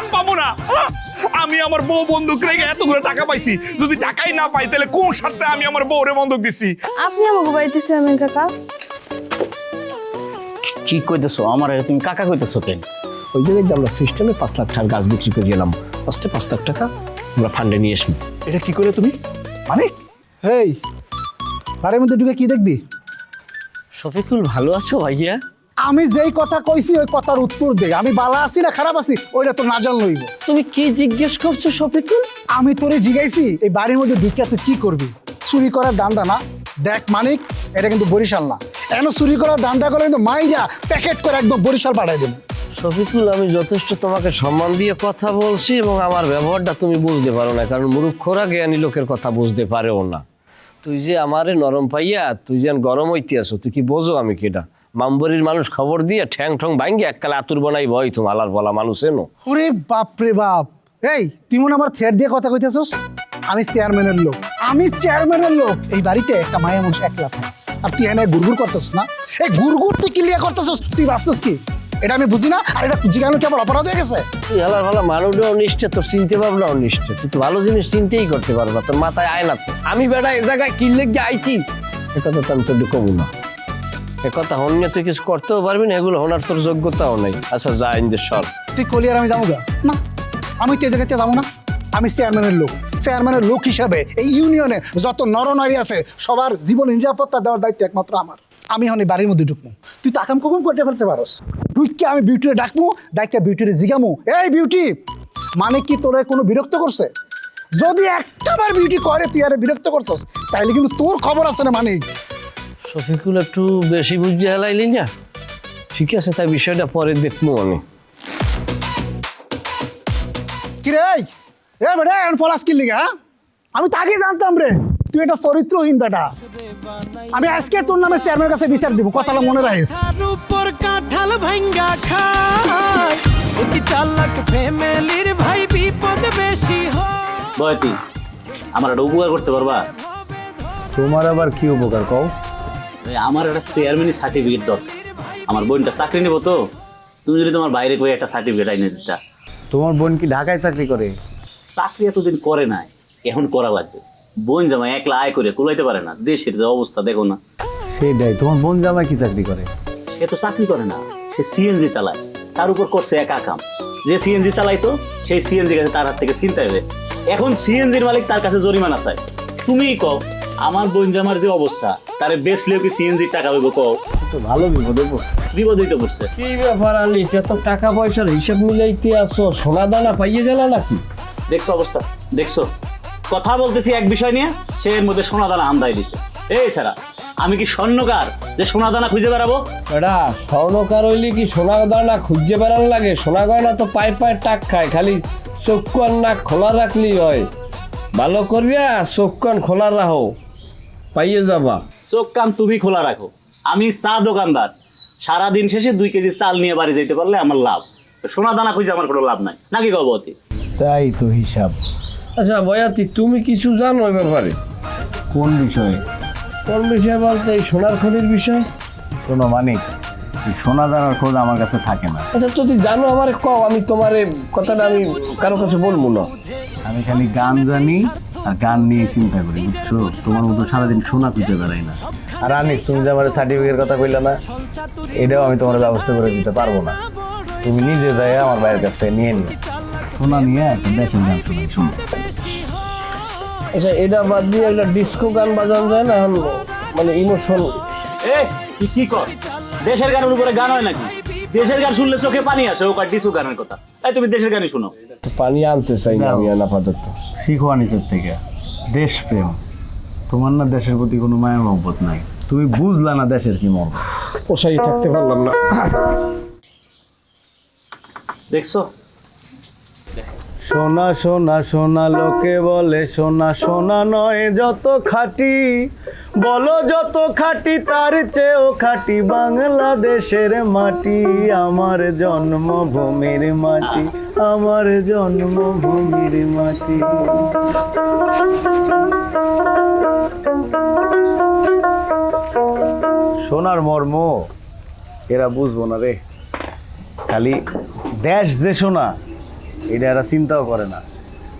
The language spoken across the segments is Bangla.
প্রাণ পাবো না। আমি আমার বউ বন্ধুক রেখে এতগুলো টাকা পাইছি, যদি টাকাই না পাই তাহলে কোন স্বার্থে আমি আমার বউরে বন্ধক দিছি? আপনি আমাকে বাড়িতে চেয়ারম্যান কাকা? কি কইতেছো আমার তুমি কাকা কইতেছো কেন? ওই জায়গায় যে আমরা সিস্টেমে 5 লাখ টাকার গাছ বিক্রি করে গেলাম, ফার্স্টে 5 লাখ টাকা আমরা ফান্ডে নিয়ে আসবো। এটা কি করে তুমি? মানে হেই, বাড়ির মধ্যে ঢুকে কি দেখবি? শফিকুল ভালো আছো ভাইয়া? আমি যেই কথা কইছি ওই কথার উত্তর দে। আমি বালা আছি না খারাপ আছি ওইটা তো না জান লইব। তুমি কি জিজ্ঞেস করছো শফিকুল? আমি তোরে জিগাইছি এই বাড়ির মধ্যে ঢুকে তুই কি করবি? চুরি করার দান্দা না? দেখ মানিক, এটা কিন্তু বরিশাল না। এন চুরি করার দান্দা করে কিন্তু মাইরা প্যাকেট করে একদম বরিশাল পাঠাই দেবো। শফিকুল, আমি যথেষ্ট তোমাকে সম্মান দিয়ে কথা বলছি এবং আমার ব্যবহারটা তুমি বুঝতে পারো না, কারণ মূর্খরা জ্ঞানী লোকের কথা বুঝতে পারেও না। তুই যে আমারে নরম পাইয়া তুই যেন গরম হইতে আসো, তুই কি বোঝো আমি কেটা? মামবরির মানুষ খবর দিয়ে ঠ্যাং ঠং ভাঙ্গি এককালে আতুর বানাই ভয় তুমি আলার বলা মানুষ এনো। ওরে বাপ রে বাপ, এই তুই মনে আমার থ্রেড দিয়ে কথা কইতেছস? আমি চেয়ারম্যানের লোক, আমি চেয়ারম্যানের লোক। এই বাড়িতে একটা মায়া মানুষ একলা থাকে, আর তুই এনে গুড়গুড় করতেছ না? এই গুড়গুড় তুই ক্লিয়ার করতেছস, তুই ভাবছস কি এটা আমি বুঝি না? আর এটা জিগানো কি আমার অপরাধ হয়ে গেছে? তুই আলার বলা মানুষও অনিষ্টে, তোর চিনতে পারবো না অনিষ্টে, তুই তো ভালো জিনিস চিনতেই করতে পারবো না, তোর মাথায় আয় না তো। আমি বেটা এ জায়গায় কিনলে গিয়ে আইছি, এটা তো আমি তোর কমু না। এ কথা হন নিয়ে তুই কিছু করতেও পারবি না, এগুলো হনার তোর যোগ্যতাও নেই। আচ্ছা যা ইন্দে সর। তুই কলি আর আমি যাবো গা? না, আমি তো এই জায়গাতে যাবো না। আমি চেয়ারম্যানের লোক, চেয়ারম্যানের লোক হিসাবে এই ইউনিয়নে যত নরনারী আছে সবার জীবন নিরাপত্তা দেওয়ার দায়িত্ব একমাত্র আমার। আমি হন এই বাড়ির মধ্যে ঢুকবো, তুই তো আকাম কুকুম করতে ফেলতে পারস। ঢুককে আমি বিউটিরে ডাকবো, ডাক্কা বিউটিরে জিগামু, এই বিউটি মানে কি তোরা কোনো বিরক্ত করছে? যদি একটাবার বিউটি করে তুই আরে বিরক্ত করছস তাইলে কিন্তু তোর খবর আছে না মানিক। শফিকুল একটু বেশি বুঝিয়ে হেলাইলি না? ঠিক আছে, তাই বিষয়টা পরে দেখবো আমি। কিরে এ বেটা এখন পলাশ কিনলি গা? আমি তো আগে জানতাম রে তুই এটা চরিত্রহীন বেটা। আমি আজকে তোর নামে চেয়ারম্যানের কাছে বিচার দিব, কথাটা মনে রাখিস। উপর কাঁঠাল ভাঙ্গা খায় অতি চালাক ফ্যামিলির ভাই বিপদ বেশি হয়। বয়তি আমার একটা উপকার করতে পারবা? তোমার আবার কি উপকার কও? আমার একটা চেয়ারম্যান সার্টিফিকেট দরকার, আমার বোনটা চাকরি নেবো তো, তুমি যদি তোমার বাইরে করে একটা সার্টিফিকেট আইনে দিতা। তোমার বোন কি ঢাকায় চাকরি করে? চাকরি এতদিন করে নাই, এখন করা লাগবে। বোন জামাই একলা আয় করে কুলাইতে পারে না, দেশের যে অবস্থা দেখো না। সেটাই, তোমার বোন জামাই কি চাকরি করে? সে তো চাকরি করে না, সে সিএনজি চালায়, তার উপর করছে একা কাম। যে সিএনজি চালাইতো সেই সিএনজি কাছে তার হাত থেকে ছিনতাই হয়ে এখন সিএনজির মালিক তার কাছে জরিমানা চায়। তুমিই কও আমার বোন জামার যে অবস্থা, তারে বেচলেও কি সিএনজির টাকা হইব? কও তো ভালো বিপদে বিপদ হইতে পড়ছে। কি ব্যাপার আলি, এত টাকা পয়সার হিসাব মিলাইতে আসো, সোনা দানা পাইয়ে গেল নাকি? দেখছো অবস্থা, দেখছো? কথা বলতেছি এক বিষয় নিয়ে, সে এর মধ্যে সোনা দানা আমদাই দিচ্ছে। এই ছাড়া আমি কি স্বর্ণকার যে সোনা দানা খুঁজে বেড়াবো? বেটা স্বর্ণকার হইলে কি সোনা দানা খুঁজে বেড়ান লাগে? সোনা গয়না তো পায়ে পায়ে টাক খায়, খালি চোখ কান নাক খোলা রাখলেই হয়। ভালো করিয়া চোখ কান খোলা রাখো, পাইয়ে যাবা। চোখ কান তুমি খোলা রাখো, আমি চা দোকানদার, সারাদিন শেষে 2 কেজি চাল নিয়ে বাড়ি যেতে পারলে আমার লাভ। সোনা দানা খুঁজে আমার কোনো লাভ নাই, নাকি গবতী? তাই তো হিসাব। আচ্ছা বয়াতি, তুমি কিছু জানো ওই ব্যাপারে? কোন বিষয়ে? কোন বিষয় বলতে? এই সোনার খনির বিষয়। শোনো মানিক, সোনা দানার খোঁজ আমার কাছে থাকে না। আচ্ছা যদি জানো আমার কও, আমি তোমার কথাটা আমি কারো কাছে বলবো না। আমি খালি গান জানি আর গান নিয়ে চিন্তা করি, বুঝছো? তোমার মতো সারাদিন সোনা খুঁজে বেড়াই না। আর আনিস, তুমি যে আমার সার্টিফিকেট কথা কইলে না, এটাও আমি তোমার ব্যবস্থা করে দিতে পারবো না। তুমি নিজে যাই আমার ভাইয়ের কাছ থেকে নিয়ে নিও, সোনা নিয়ে একটা দেশের গান শোনাই, শুনো। আচ্ছা এটা বাদ দিয়ে একটা ডিস্কো গান বাজানো যায় না? মানে ইমোশন। তুই কি কর? দেশের গানের উপরে গান হয় নাকি? দেশের গান শুনলে চোখে পানি আসে, ও ডিসু গানের কথা। তাই তুমি দেশের গানই শুনো। পানি আনতে চাই না আমি আপাতত। শিখো আনিসের থেকে দেশপ্রেম। তোমার না দেশের প্রতি কোনো মায়া মহব্বত নাই, তুমি বুঝলা না দেশের কি মহব্বত। পোষাই থাকতে পারলাম না। দেখছো? সোনা সোনা সোনা লোকে বলে সোনা সোনা নয় যত খাঁটি, বলো যত খাঁটি তার চেয়েও খাঁটি বাংলাদেশের মাটি, আমার জন্মভূমির মাটি, আমার জন্মভূমির মাটি। সোনার মর্ম এরা বুঝবো না রে, খালি দেশ যে সোনা এটা এরা চিন্তাও করে না,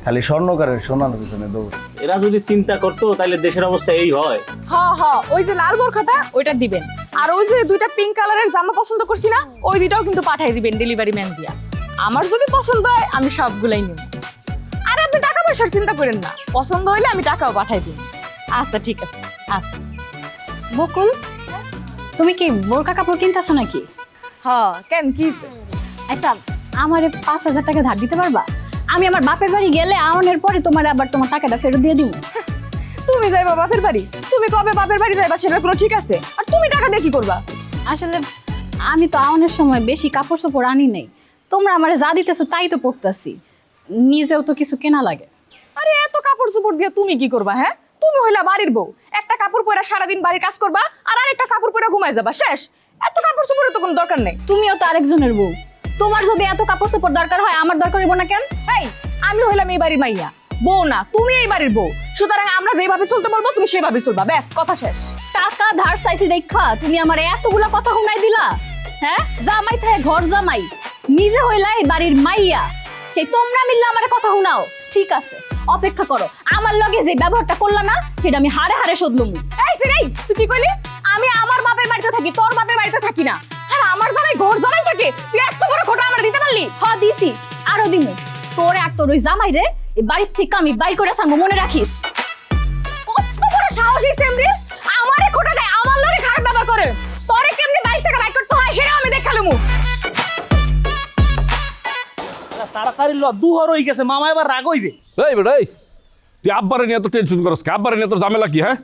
খালি স্বর্ণকারের সোনার পিছনে দৌড়। এরা যদি চিন্তা করতো তাহলে দেশের অবস্থা এই হয়। ওই যে লাল বোরখাটা ওইটা দিবেন, আর ওই যে দুইটা পিঙ্ক কালারের জামা পছন্দ করছি না, ওই দুইটাও কিন্তু পাঠাই দিবেন ডেলিভারি ম্যান দিয়া। আমার যদি পছন্দ হয় আমি সবগুলাই নিব। আর আপনি টাকা পয়সার চিন্তা করেন না, পছন্দ হইলে আমি টাকাও পাঠাই দিব। আচ্ছা ঠিক আছে, আচ্ছা। বকুল, তুমি কি বোরকা কাপড় কিনতেছো নাকি? কেন কি হইছে? আচ্ছা, আমারে 5,000 টাকা ধার দিতে পারবা? আমি আমার বাপের বাড়ি গেলে আওনের পরে তোমার আবার তোমার টাকাটা ফেরত দিয়ে দিব। তুমি যাইবা বাপের বাড়ি? তুমি কবে বাপের বাড়ি যাইবা সেটা কোনো ঠিক আছে? আর তুমি টাকা দিয়ে কি করবা? আসলে আমি তো আওনের সময় বেশি কাপড় চোপড় আনি নাই, তোমরা আমারে যা দিতেছো তাই তো পড়তাছি, নিজেও তো কিছু কেনা লাগে। আরে এত কাপড় চোপড় দিয়ে তুমি কি করবা? হ্যাঁ, তুমি হইলা বাড়ির বউ, একটা কাপড় পরে সারাদিন বাড়ির কাজ করবা আর আরেকটা কাপড় পরে ঘুমাই যাবা, শেষ। এত কাপড় চোপড়ের তো কোনো দরকার নেই। তুমিও তো আরেকজনের বউ, তোমার যদি এত কাপড় চোপড় দরকার হয় আমার দরকার হইব না কেন? এই, আমি হইলাম এই বাড়ির মাইয়া, বউ না, তুমি এই বাড়ির বউ। সুতরাং আমরা যেভাবে চলতে বলবো তুমি সেভাবে চলবা, ব্যাস, কথা শেষ। টাকা ধার চাইছি দেখা তুমি আমার এতগুলা কথা শুনাই দিলা? হ্যাঁ, জামাই থাকে ঘর জামাই, নিজে হইলা এই বাড়ির মাইয়া, সেই তোমরা মিললে আমার কথা শুনাও। ঠিক আছে, অপেক্ষা করো, আমার লগে যে ব্যবহারটা করলা না সেটা আমি হাড়ে হাড়ে শোধলুম। এই সিরাই, তুই কি কইলি? আমি আমার বাপের বাড়িতে থাকি, তোর বাপের বাড়িতে থাকি না। আর আমার জামাই ঘর জামাই থাকে, তুই এত বড় খোটা আমার দিতে পারলি? দিছি, আরো দিমু। তোর এক তোর ওই জামাই রে এই বাড়ির থেকে আমি বাইর করে ছাড়বো, মনে রাখিস। কত বড় সাহস এই সেমরি, আমারে খোটা দেয়, আমার লগে খারাপ ব্যবহার করে। তোরে কেমনে বাইক থেকে বাইক করতে হয় সেটা আমি দেখালুমু। তাড়াতাড়ি দুহর হয়ে গেছে, মামা এবার রাগ হইবে। এই বেটা, এই তুই আব্বারে নিয়ে তো টেনশন করছ, আব্বারে নিয়ে তোর ঝামেলা কি? হ্যাঁ,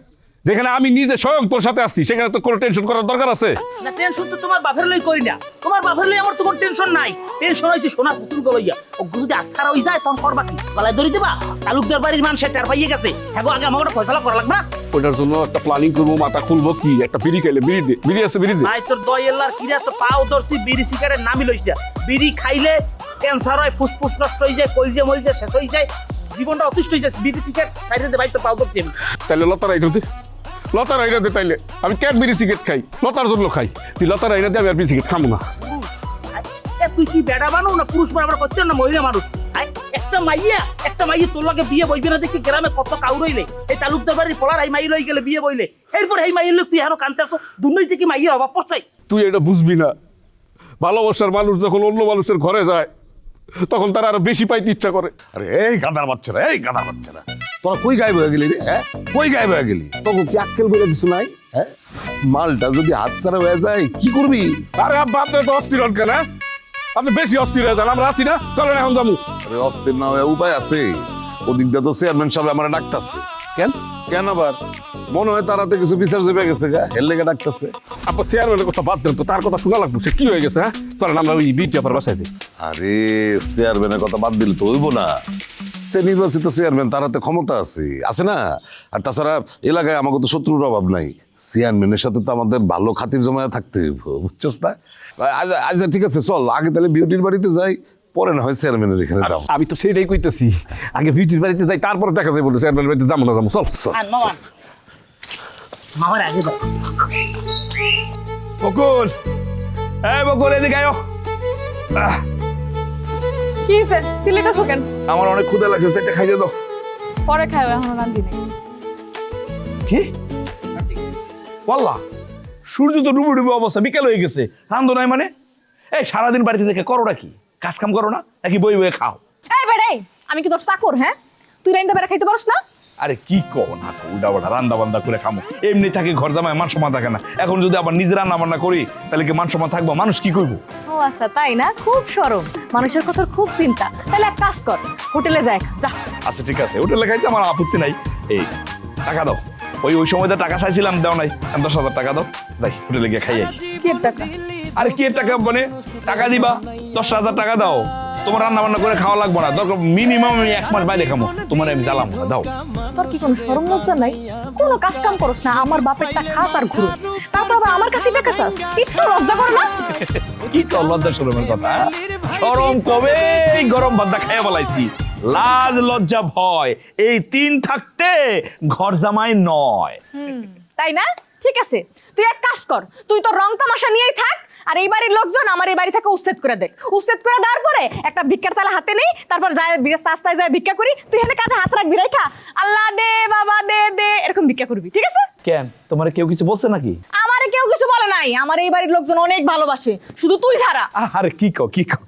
যেখানে আমি নিজে স্বয়ং তোর সাথে আসছি সেখানে তো কোনো টেনশন করার দরকার আছে? না, টেনশন তো তোমার বাপের লই করি না, তোমার বাপের লই আমার তো কোনো টেনশন নাই। টেনশন হইছে সোনা পুতুল গলইয়া, ও যদি আসার হই যায় তখন করবা কি? গলায় ধরি দিবা? তালুকদার বাড়ির মানুষ টের পাইয়ে গেছে, হ্যাঁ আগে আমাকে ফয়সালা করা লাগবে না? ওটার জন্য একটা প্ল্যানিং করবো, মাথা খুলবো, কি একটা বিড়ি খাইলে, বিড়ি দে, বিড়ি আছে, বিড়ি দে। ভাই তোর দয়েল্লার কিরা তো পাও ধরছি, বিড়ি সিগারেট নামি লইস না। বিড়ি খাইলে ক্যান্সার হয়, ফুসফুস নষ্ট হয়ে যায়, কলজে মলজে শেষ হয়ে যায়, জীবনটা অতিষ্ঠ হয়ে যায়। বিড়ি সিগারেট খাইলে দে ভাই, তোর পাও ধরছি আমি। তাইলে লতার আইনা দে, লতার আইনা দে। তাইলে আমি কেন বিড়ি সিগারেট খাই? লতার জন্য খাই। তুই লতার আইনা দে, আমি আর বিড়ি সিগারেট খাবো না। তুই কি বেড়া বানো না পুরুষ বানাবার করতেন না মহিলা মানুষ? একটা মাইয়া তোর লগে বিয়ে বইবে না দেখি গ্রামে কত কাউরইলে, এই তালুকদার বাড়ির পলার এই মাই লই গেলে বিয়ে বইলে, এরপর এই মাইয়ের লোক তুই আরো কানতেছ। দুর্নীতি কি মাইয়ের অভাব পড়ছে? তুই এটা বুঝবি না, ভালোবাসার মানুষ যখন অন্য মানুষের ঘরে যায় তখন তারা আরো বেশি পাইতে ইচ্ছা করে। আরে এই গাদার বাচ্চারা, এই গাদার বাচ্চারা, তোরা কই গায়েব হয়ে গেলি রে? হ্যাঁ, কই গায়েব হয়ে গেলি? তোকে কি আক্কেল বলে কিছু নাই? হ্যাঁ, মালটা যদি হাতছাড়া হয়ে যায় কি করবি? আরে আব্বা, আপনি তো অস্থির হন কেন? আপনি বেশি অস্থির হয়ে যান, আমরা আছি না, চলেন এখন যাবো। আরে অস্থির না হয়ে উপায় আছে, ওদিকটা তো চেয়ারম্যান সাহেব আমার ডাকতেছে। কেন? কেন আবার? মনে হয় তারাতে কিছু বিচার চেপে গেছে গা, এর লেগে ডাকতেছে। আপনার চেয়ারম্যানের কথা বাদ দেন তো, তার কথা শোনা লাগবে, সে কি হয়ে গেছে? হ্যাঁ, চলেন আমরা ওই বিটি আপার বাসায় যাই। আরে চেয়ারম্যানের কথা বাদ দিলে তো হইব না, সে নির্বাচিত চেয়ারম্যান, তারাতে ক্ষমতা আছে না? আর তাছাড়া এলাকায় আমাকে তো শত্রুর অভাব নাই, চেয়ারম্যানের সাথে তো আমাদের ভালো খাতির জমায় থাকতে হইব, বুঝছস না? আচ্ছা ঠিক আছে, চল আগে তাহলে বিউটির বাড়িতে যাই, পরে না হয় চেয়ারম্যানের এখানে যাবো। আমি তো সেইটাই কইতেছি, আগে বিউটির বাড়িতে যাই, তারপরে দেখা যায় বলে চেয়ারম্যানের বাড়িতে যাবো না, যাবো, চল চল। মামার আগে দাও। বকুল, এই বকুল, এদিকে আয়। কি হইছে? সিলেটা থাকেন। আমার অনেক ক্ষুধা লাগছে, সেটা খাইতে দাও। পরে খাও, এখন রান্দি নেই। কি বললা? সূর্য তো ডুবে ডুবে অবস্থা, বিকেল হয়ে গেছে, রান্ধো নাই মানে? এই সারাদিন বাড়িতে থেকে করোটা কি? কাজ কাম করো না নাকি বই বই খাও? এই বেড়াই, আমি কি তোর চাকর? হ্যাঁ, তুই রাইন্দা বেড়া খাইতে পারস না? আরে কি কও না, উল্টা পাল্টা রান্না বান্না করে খামো, এমনি থাকে ঘর জামায়, মান সম্মান থাকে না। এখন যদি আবার নিজে রান্না বান্না করি তাহলে কি মান সম্মান থাকবো? মানুষ কি করবো? ও আচ্ছা, তাই না? খুব সরম, মানুষের কথা খুব চিন্তা। তাহলে এক কাজ কর, হোটেলে যাই, যা। আচ্ছা ঠিক আছে, হোটেলে খাইতে আমার আপত্তি নাই। এই টাকা দাও, ওই সময়তে টাকা চাইছিলাম, দাও নাই, 10,000 টাকা দাও, যাই হোটেলে গিয়ে খাই। কি টাকা? আরে কি টাকা মানে? টাকা দিবা, 10,000 টাকা দাও, তোমার রান্না বান্না করে খাওয়া লাগবে না, দরকার মিনিমাম আমি 1 মাস বাইরে খামো, তোমার আমি জ্বালাম না, দাও। তোর কি কোনো শরম লজ্জা নাই? কোনো কাজ কাম করস না, আমার বাপেরটা খাস আর ঘুরোস, তারপর আবার আমার কাছে টাকা চাস, একটু লজ্জা করে না? কি তো লজ্জা শরমের কথা? শরম কবে গরম ভাতটা খাইয়া বলাইছি, লাজ লজ্জা ভয় এই 3 থাকতে ঘর জামাই নয়। তাই না? ঠিক আছে, তুই এক কাজ কর, তুই তো রং তামাশা নিয়েই থাক, আর এই বাড়ির লোকজন আমার এই বাড়ি থেকে উচ্ছেদ করে দেখ, উচ্ছেদ করে দেওয়ার পরে একটা ভিক্ষার তালা হাতে নেই, তারপর যায় রাস্তায় যায় ভিক্ষা করি, তুই এখানে কাঁধে হাত রাখবি রেখা, আল্লাহ দে বাবা দে দে এরকম ভিক্ষা করবি, ঠিক আছে? কেন তোমার কেউ কিছু বলছে নাকি? আমারে কেউ কিছু বলে নাই, আমার এই বাড়ির লোকজন অনেক ভালোবাসে, শুধু তুই ছাড়া। আরে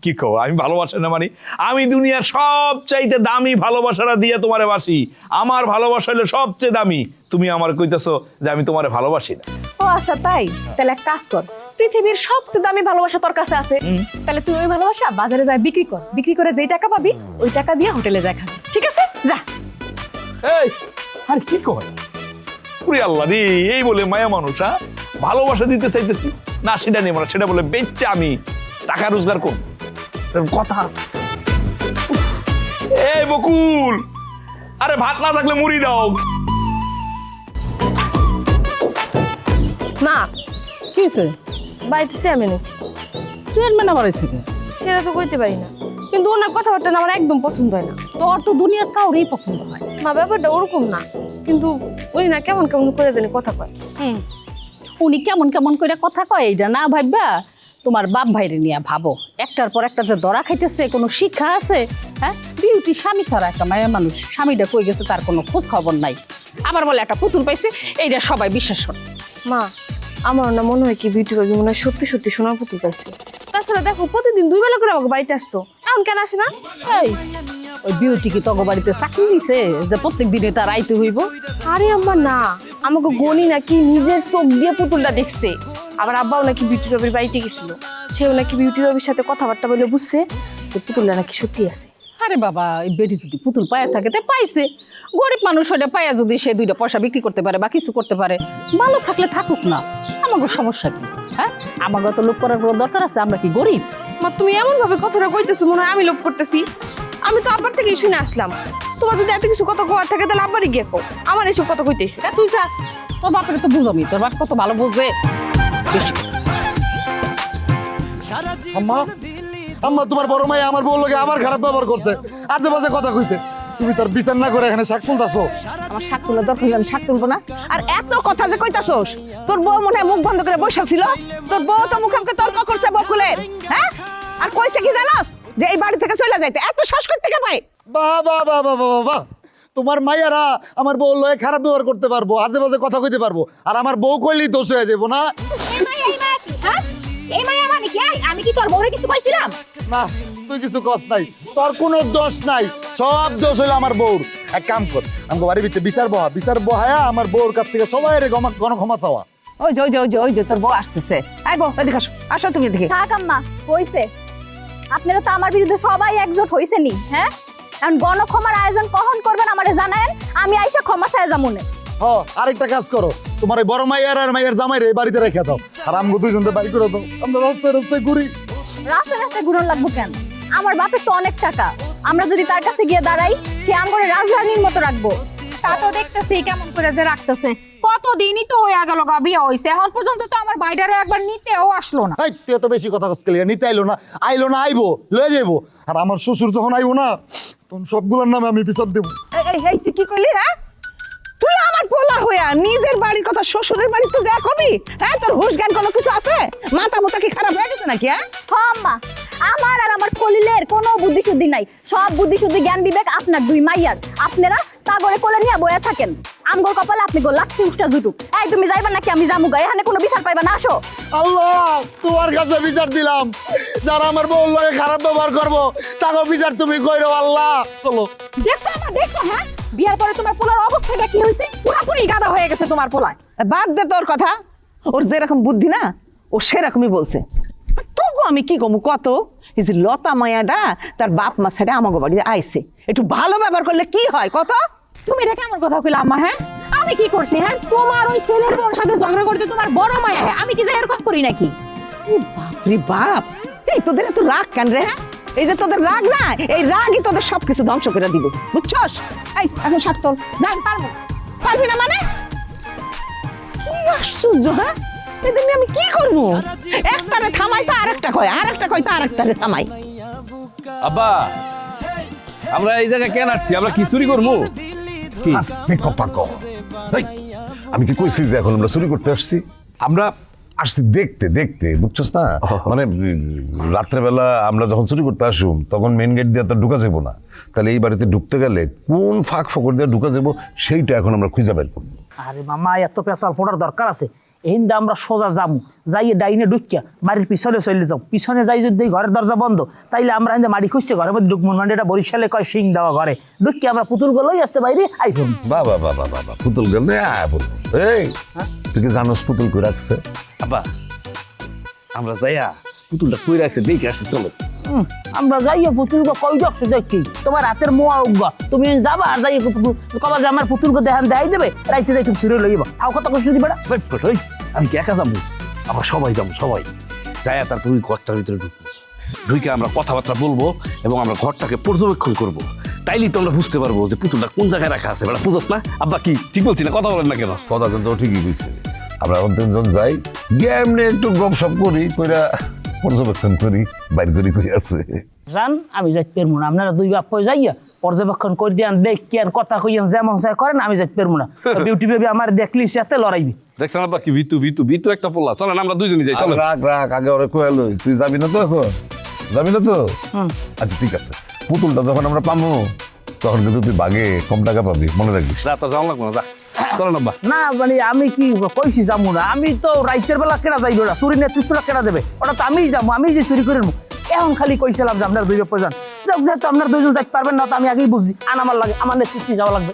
কি কও আমি ভালোবাসা না মানে? আমি দুনিয়ার সবচাইতে দামি ভালোবাসাটা দিয়ে তোমারে বাসি। আমার ভালোবাসা হলো সবচেয়ে দামি। তুমি আমার কইতেছো যে আমি তোমারে ভালোবাসি না। ও আচ্ছা তাই, তাহলে এক কাজ কর, পৃথিবীর সবচেয়ে দামি ভালোবাসা তোর কাছে আছে, তাহলে তুই ওই ভালোবাসা বাজারে যায় বিক্রি কর, বিক্রি করে যেই টাকা পাবি ওই টাকা দিয়ে হোটেলে যায় খাবি, ঠিক আছে? যা। এই আর কি কয়? পুরি আল্লাহ রে, এই বলে মায়া মানুষ, হ্যাঁ? ভালোবাসা দিতে চাইতেছি না, সেটা নেই না, সেটা বলে বেচছে আমি টাকা রোজগার করব। কথা এই বকুল, আরে ভাত না থাকলে মুড়ি দাও। মা কি হয়েছে? বাড়িতে চেয়ারম্যান এসে। চেয়ারম্যান আবার এসে কে? সেটা তো কইতে পারি না, কিন্তু ওনার কথাবার্তা না আমার একদম পছন্দ হয় না। তোর তো দুনিয়ার কাউরেই পছন্দ হয়। মা ব্যাপারটা ওরকম না, কিন্তু ওই না কেমন কেমন করে জানি কথা কয়। উনি কেমন কেমন করে কথা কয় এইটা না ভাববা তোমার বাপ ভাইরে নিয়ে ভাবো, একটার পর একটা যে ধরা খাইতেছে, কোনো শিক্ষা আছে? হ্যাঁ, বিউটি স্বামী ছাড়া একটা মায়া মানুষ, স্বামীটা কই গেছে তার কোনো খোঁজ খবর নাই, আবার বলে একটা পুতুল পাইছে, এইটা সবাই বিশ্বাস করে। মা আমার না মনে হয় কি বিউটি বাবু মনে হয় সত্যি সত্যি সোনার পুতুল পাইছে। তাছাড়া দেখো প্রতিদিন 2 বেলা করে আমাকে বাড়িতে আসতো, এখন কেন আসে না? এই ওই বিউটি কি তগো বাড়িতে চাকরি দিছে যে প্রত্যেক দিনে তার আইতে হইব? আরে আম্মা না, আমাকে গনি নাকি নিজের চোখ দিয়ে পুতুলটা দেখছে। আবার আব্বাও নাকি বিউটি বাবির বাড়িতে গেছিল, সেও নাকি বিউটি বাবির সাথে কথাবার্তা বলে বুঝছে যে পুতুলটা নাকি সত্যি আছে। আরে বাবা, এই বেটি যদি পুতুল পায়া থাকে তে পাইছে, গরিব মানুষ হলে পায়া যদি সে 2টা পয়সা বিক্রি করতে পারে বা কিছু করতে পারে, ভালো থাকলে থাকুক না, আমাকে সমস্যা কি? হ্যাঁ, আমাকে তো লোক করার কোনো দরকার আছে? আমরা কি গরিব? মা তুমি এমন ভাবে কথাটা কইতেছো মনে হয় আমি লোভ করতেছি। আমি তো আব্বার থেকেই শুনে আসলাম, তোমার যদি এত কিছু কথা কোয়ার থাকে তাহলে আব্বারই গিয়ে কো, আমার এসব কথা কইতেছো। তুই যা, তোর বাপের তো বুঝামি, তোর বাপ কত ভালো বোঝে। আম্মা আম্মা তোমার বড় মাই আমার বউ লোকে আবার খারাপ ব্যবহার করছে, আজে বাজে কথা কইতে। তুমি তার বিচার না করে এখানে শাক তুলতাছো। আমার শাক তোলার দরকার হলে আমি শাক তুলবো না? আর এত কথা যে কইতাছোস, তোর বউ মনে হয় মুখ বন্ধ করে বসে ছিল, তোর বউ তো মুখে তর্ক করছে বকুলের। হ্যাঁ, আর কইছে কি জানোস? যে এই বাড়ি থেকে চলে যাইতে। এত শ্বাস করতে কে পায়? বাহ বাহ বাহ বাহ বাহ বাহ, তোমার মাইয়ারা আমার বউ লয়ে খারাপ ব্যবহার করতে পারবো, আজে বাজে কথা কইতে পারবো, আর আমার বউ কইলেই দোষ হয়ে যাবো না? আমি কি তোর বউরে কিছু কইছিলাম? না, তুই কিছু কস নাই, তোর কোনো দোষ নাই, সব দোষ হইলো আমার বউর। এক কাম কর, আমাকে বাড়ির ভিতরে বিচার বহায়া আমার বউর কাছ থেকে সবাই ক্ষমা চাওয়া। ওই যে ওই যে ওই যে ওই যে তোর বউ আসতেছে। আই বউ এদিকে আসো, আসো তুমি এদিকে। থাক আম্মা, হইছে। আপনারা তো আমার বিরুদ্ধে সবাই একজোট হইছেনি, হ্যাঁ? এখন গণক্ষমার আয়োজন কখন করবেন আমারে জানায়েন, আমি আইসা ক্ষমা চাই যামুনে। আরেকটা কাজ করো, তোমার এই বড় মাইয়ার আর মাইয়ার জামাইরে এই বাড়িতে রেখে দাও, আর আমগো দুইজনকে বাড়ি করে দাও, আমরা রাস্তায় রাস্তায় ঘুরি। রাস্তায় রাস্তায় ঘুরন লাগবো কেন? আমার বাপের তো অনেক টাকা, আমরা যদি তার কাছে গিয়ে দাঁড়াই সে আমগরে রাজধানীর মতো রাখবো। তা তো দেখতেছি কেমন করে যে রাখতেছে, কতদিনই তো হয়ে গেল গা বিয়ে হইছে, এখন পর্যন্ত তো আমার বাইরে একবার নিতেও আসলো না। এই তুই এত বেশি কথা কস কেলিয়া, নিতে আইলো না আইবো লয়ে যাইবো, আর আমার শ্বশুর যখন আইবো না তখন সবগুলোর নামে আমি বিচার দেবো। এই এই তুই কি কইলি? হ্যাঁ, তুই আমার পোলা হইয়া নিজের বাড়ির কথা শ্বশুরের বাড়িতে যা কবি? হ্যাঁ, তোর হুশ জ্ঞান কোনো কিছু আছে? মাথা মোটা কি খারাপ হয়ে গেছে নাকি? হ্যাঁ আম্মা, আমার আর আমার কলিলের কোনো বুদ্ধি শুদ্ধি নাই, সব বুদ্ধি শুদ্ধি জ্ঞান বিবেক আপনার 2 মাইয়ার। আপনারা তাগরে কোলে নিয়ে বয়া থাকেন, আমগর কপালে আপনি গো লাখি উষ্টা জুটুক। এই তুমি যাইবা নাকি আমি জামুগা? এখানে কোনো বিচার পাইবা না, আসো। আল্লাহ, তোমার কাছে বিচার দিলাম, যারা আমার বউর লগে খারাপ ব্যবহার করবো তাকে বিচার তুমি কইরো। আল্লাহ, চলো। দেখছো আমা, দেখছো? হ্যাঁ, বিয়ার পরে তোমার পোলার অবস্থাটা কি হয়েছে? পুরাপুরি গাদা হয়ে গেছে তোমার পোলায়। বাদ দে তোর কথা, ওর যেরকম বুদ্ধি না ও সেরকমই বলছে। তবু আমি কি কমু কত, এই যে লতা মায়াটা তার বাপ মা ছেড়ে আমাকে বাড়িতে আইছে, একটু ভালো ব্যবহার করলে কি হয় কত? তুমি এটা কেমন কথা কইলা আম্মা? হ্যাঁ, আমি কি করছি? হ্যাঁ, তোমার ওই ছেলের বউর সাথে ঝগড়া করতে তোমার বড় মায়া, হ্যাঁ আমি কি যে এরকম করি নাকি? বাপরে বাপ, এই তোদের এত রাগ কেন রে? হ্যাঁ, এই যে তোদের রাগ না, এই রাগই তোদের সবকিছু ধ্বংস করে দিব, বুঝছস? এই এখন শাক তোল। না আমি পারবো। পারবি না মানে? কি আশ্চর্য! হ্যাঁ, এদের নিয়ে আমি কি করবো? একটারে থামাই তো আরেকটা কয়, আরেকটা কয় তো আরেকটারে থামাই। আব্বা, আমরা এই জায়গায় কেন আসছি? আমরা কি চুরি করবো? আস্তে কথা কও। এই, আমি কি কইছি যে এখন আমরা চুরি করতে আসছি? আমরা আসছি দেখতে দেখতে, বুঝছস না? মানে রাত্রেবেলা আমরা যখন চুরি করতে আসুম তখন মেন গেট দিয়ে তো ঢুকা যাবো না, তাহলে এই বাড়িতে ঢুকতে গেলে কোন ফাঁক ফকর দিয়ে ঢুকা যাবো সেইটা এখন আমরা খুঁজে বের করবো। আরে মামা এত পেশাল ফোটার দরকার আছে? এইন্দা আমরা সোজা যাবো, যাইয়ে ডাইনে ঢুকিয়া বাড়ির পিছনে চলে যাও, পিছনে যাই যদি ঘরের দরজা বন্ধ তাইলে আমরা এনে মাড়ি খুঁজছে ঘরের মধ্যে ঢুকবো, মানে এটা বরিশালে কয় সিং দেওয়া ঘরে ঢুকিয়ে আমরা পুতুল গুলোই আসতে বাইরে আইফোন। বাবা বাবা বাবা, পুতুল গেলে বলবো। এই তুই কি জানোস পুতুল কই রাখছে? আব্বা আমরা যাইয়া পুতুলটা কই রাখছে দেখে আসছি, চলো। আমরা যাইয়া পুতুল কই যাচ্ছ দেখি তোমার হাতের মোয়া উগা, তুমি যাবা আর যাইয়া কবা যে আমার পুতুলকে দেখান দেখাই দেবে, রাইতে যাই তুমি ছুড়ে লইবা, তাও কথা কইছি দিবে না। আমি কি একা যাবো? আমরা সবাই যাবো, সবাই যাইয়া তারপর ওই ঘরটার ভিতরে ঢুকবো, ঢুকে আমরা কথাবার্তা বলবো এবং আমরা ঘরটাকে পর্যবেক্ষণ করবো, তাইলেই তো আমরা বুঝতে পারবো যে পুতুলটা কোন জায়গায় রাখা আছে। বেটা বুঝছ না? আব্বা কি ঠিক বলছি না? কথা বলেন না কেন? কথা কিন্তু ঠিকই কইছে। আমরা অন্তজন যাই গিয়ে এমনি একটু গপসপ করি, কইরা পর্যবেক্ষণ করি, বাইর করি কই আছে। জান আমি যাইতে পারবো না, আপনারা দুই বাপ যাইয়া পর্যবেক্ষণ করে দিয়ান, দেখি আর কথা কইয়ান যেমন চাই করেন, আমি যাইতে পারবো না। বিউটি বেবি আমার দেখলি সাথে লড়াইবি। দেখছেন আব্বা কি ভিতু ভিতু ভিতু একটা পোলা, চলেন আমরা দুইজনই যাই, চলেন। রাখ রাখ, আগে ওরে কয়ালো তুই যাবি না তো? এখন যাবি না তো? আচ্ছা ঠিক আছে, পুতুলটা যখন আমরা পাবো তখন কিন্তু তুই বাগে কম টাকা পাবি, মনে রাখবি। যা তো যাওয়া লাগবো না, যা চলেন আব্বা। না মানে আমি কি কইছি যাবো না? আমি তো রাইতের বেলা কেনা যাইব না, চুরি নেতৃত্বটা কেনা দেবে, ওটা তো আমিই যাবো, আমি যে চুরি করে নেবো। এখন খালি কইছিলাম যে আপনার দুইজন প্রয়োজন, যেহেতু আপনার দুইজন যাইতে পারবেন না তো আমি আগেই বুঝছি, আমার লাগে, আমার নেতৃত্বে যাওয়া লাগবে।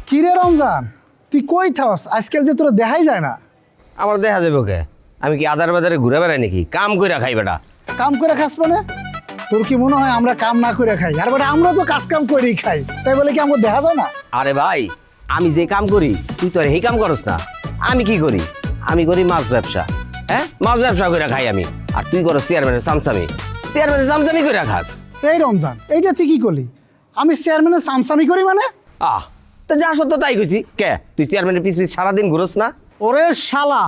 কিরে রমজান, তুই কই থাকস? আজকাল যে তোরা দেখাই যায় না। আমার দেখা যাবে ওকে, আমি কি আদার বাজারে ঘুরে বেড়াই নাকি? কাম করে খাই বেটা। কাম করে খাস মানে? তোর কি মনে হয় আমরা কাম না করে খাই? আর বেটা আমরা তো কাজ কাম করেই খাই, তাই বলে কি আমাকে দেখা যায় না? আরে ভাই, আমি যে কাম করি তুই তো আর এই কাম করস না। আমি কি করি? আমি করি মাছ ব্যবসা। হ্যাঁ, মাছ ব্যবসা করে খাই আমি। আর তুই করস চেয়ারম্যানের চামচামি। চেয়ারম্যানের চামচামি করে খাস। এই রমজান, এইটা তুই কি করলি? আমি চেয়ারম্যানের সামসামি করি মানে? তা যা সত্য তাই কইছি। কে তুই চেয়ারম্যানের পিছ পিছ সারাদিন ঘুরোস না? ওরে শালা,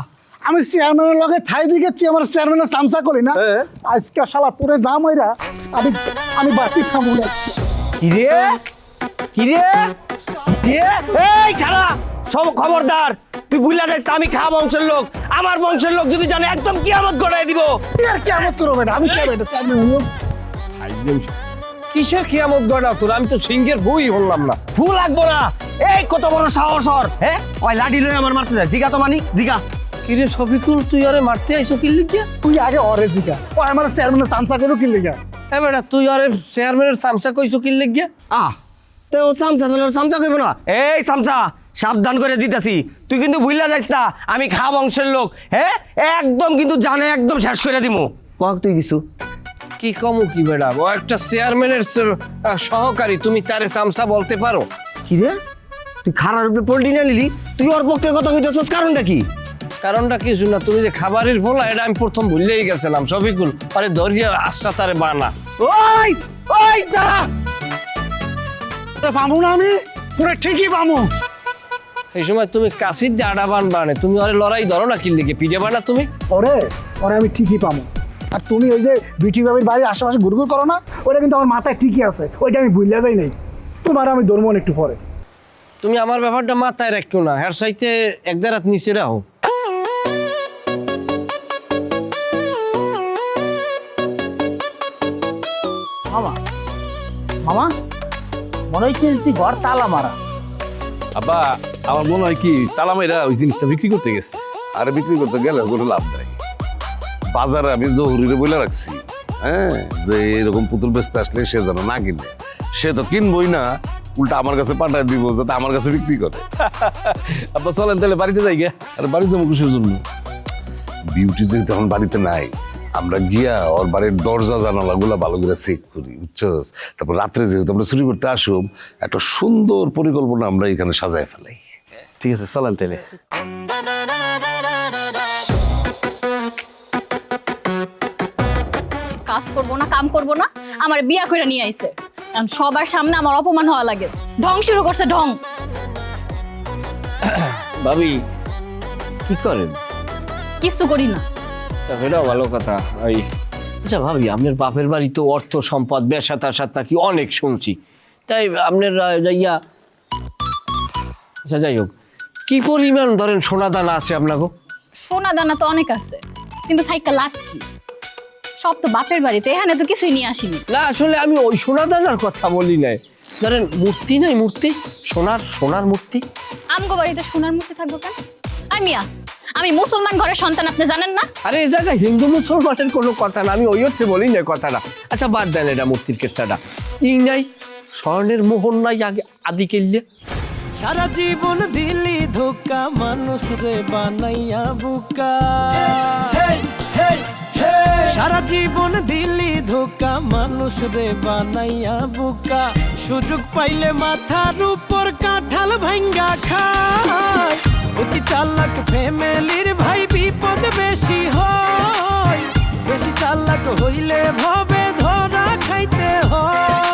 আমি চেয়ারম্যানের লগে থাই দিকে তুই আমার চেয়ারম্যানের সামসা করি না? আজকে শালা তোরে দাম হইরা আমি বাকি খাবো না। কিরে কিরে কিরে, এই খারা সব খবরদার, তুই ভুলা যাইস আমি খা বংশের লোক। আমার বংশের লোক যদি জানে একদম কিয়ামত গড়াই দিব। আর কিয়ামত করব বেটা? আমি কে বেটা? চেয়ারম্যান কিসের কিয়ামত গড়া তোর? আমি তো সিংহের বই হলাম না। ফু লাগবো না। এই কত বড় সাহস ওর! হ্যাঁ, ওই লাঠি লয়ে আমার মারতে যায়। জিগা তো মানি জিগা। কিরে শফিকুল, তুই আরে মারতে আইছো কি লিগা? তুই আগে ওরে জিগা, ও আমার চেয়ারম্যানের সামসা করো কি লিগা? এ বেটা, তুই আরে চেয়ারম্যানের সামসা কইছো কি লিগা? তো ও সামসা তোর সামসা কইব না? এই সামসা, সাবধান করে দিতেছি, তুই কিন্তু ভুইলা যাইস না আমি খা বংশের লোক। হ্যাঁ, একদম কিন্তু জানে একদম শেষ করে দিমু। কক তুই কিছু কি কমু কি বেটা? ও একটা চেয়ারম্যানের সহকারী, তুমি তারে সামসা বলতে পারো? কি রে, তুই খারার উপরে পোল্ট্রি না নিলি? তুই ওর পক্ষে কথা কইতেছস, কারণটা কি? কারণটা কিছু না, তুমি যে খাবারের বলা এটা আমি প্রথম ভুলেই গেছিলাম। শফিকুল, আরে ধরিয়া আচ্ছা তারে বানা। ওই ওই দাঁড়া, পাবো না আমি? পুরো ঠিকই পাবো। এই সময় তুমি কাশির দিয়ে আডা বান বানে, তুমি ওরে লড়াই ধরো না কি লিখে পিঠে বানা তুমি? ওরে ওরে আমি ঠিকই পাবো। আর তুমি ওই যে বিটি বাবির বাড়ির আশেপাশে ঘুরঘুর করো না, ওটা কিন্তু আমার মাথায় ঠিকই আছে, ওইটা আমি ভুলে যাই নাই। তোমার আমি ধর্ম একটু পরে। তুমি আমার ব্যাপারটা মাথায় রাখো না, হের সাইতে একদার রাত নিচে রাখো। মামা মামা মনে হচ্ছে তুই ঘর তালা মারা। আব্বা আমার মনে হয় কি তালা মাইরা ওই জিনিসটা বিক্রি করতে গেছে। আরে বিক্রি করতে গেলে কোনো লাভ নাই। বাজারে আমি জহুরিরে বলে রাখছি, হ্যাঁ, যে এরকম পুতুল বেচতে আসলে সে যেন না কিনে। সে তো কিনবই না, উল্টা আমার কাছে পাঠায় দিব যাতে আমার কাছে বিক্রি করে। আব্বা চলেন তাহলে বাড়িতে যাই গে। আরে বাড়িতে মুখোশের জন্য বিউটি যেহেতু এখন বাড়িতে নাই, আমরা গিয়া ওর বাড়ির দরজা জানালা গুলা ভালো করে চেক করি, বুঝছস? তারপর রাত্রে যেহেতু আমরা চুরি করতে আসুম, একটা সুন্দর পরিকল্পনা আমরা এখানে সাজায় ফেলাই। ঠিক আছে চলেন তাহলে। কাজ করবো না, কাম করবো না, আমার বিয়া করে নিয়ে আইছে। এখন সবার সামনে আমার অপমান হওয়া লাগে। ঢং শুরু করছে, ঢং। ভাবি কি করেন? কিছু করি না। সেটাও ভালো কথা। ওই আচ্ছা ভাবি, আপনার বাপের বাড়ি তো অর্থ সম্পদ বেশা তাসাত নাকি অনেক শুনছি, তাই আপনার ইয়া, আচ্ছা যাই হোক, কি পরিমাণ ধরেন সোনা দানা আছে আপনাকে? সোনা দানা তো অনেক আছে, কিন্তু থাইকা লাভ কি? সব তো বাপের বাড়িতে, এখানে তো কিছুই নিয়ে আসিনি। না আসলে আমি ওই সোনা দানার কথা বলি নাই, ধরেন মূর্তি নাই, মূর্তি, সোনার মূর্তি। আমগো বাড়িতে সোনার মূর্তি থাকবো কেন? আমি মুসলমান ঘরের সন্তান, আপনি জানেন না? আরে এই জায়গায় হিন্দু মুসলমানের কোনো কথা না, আমি ওই অর্থে বলি না কথাটা। আচ্ছা বাদ দেন এটা মূর্তির কেসাটা, ই নাই স্বর্ণের মোহর নাই আগে আদি কেল্লে। সারা জীবন দিলি ধোকা, মানুষ রে বানাইয়া বুকা। সারা জীবন দিলি ধোকা, মানুষ রে বানাইয়া বুকা। সুযোগ পাইলে মাথার উপর কাঁঠাল ভাঙ্গা খায়। অতি চালাক ফ্যামিলির ভাই বিপদ বেশি হয়। বেশি চালাক হইলে ভবে ধরা খাইতে হয়।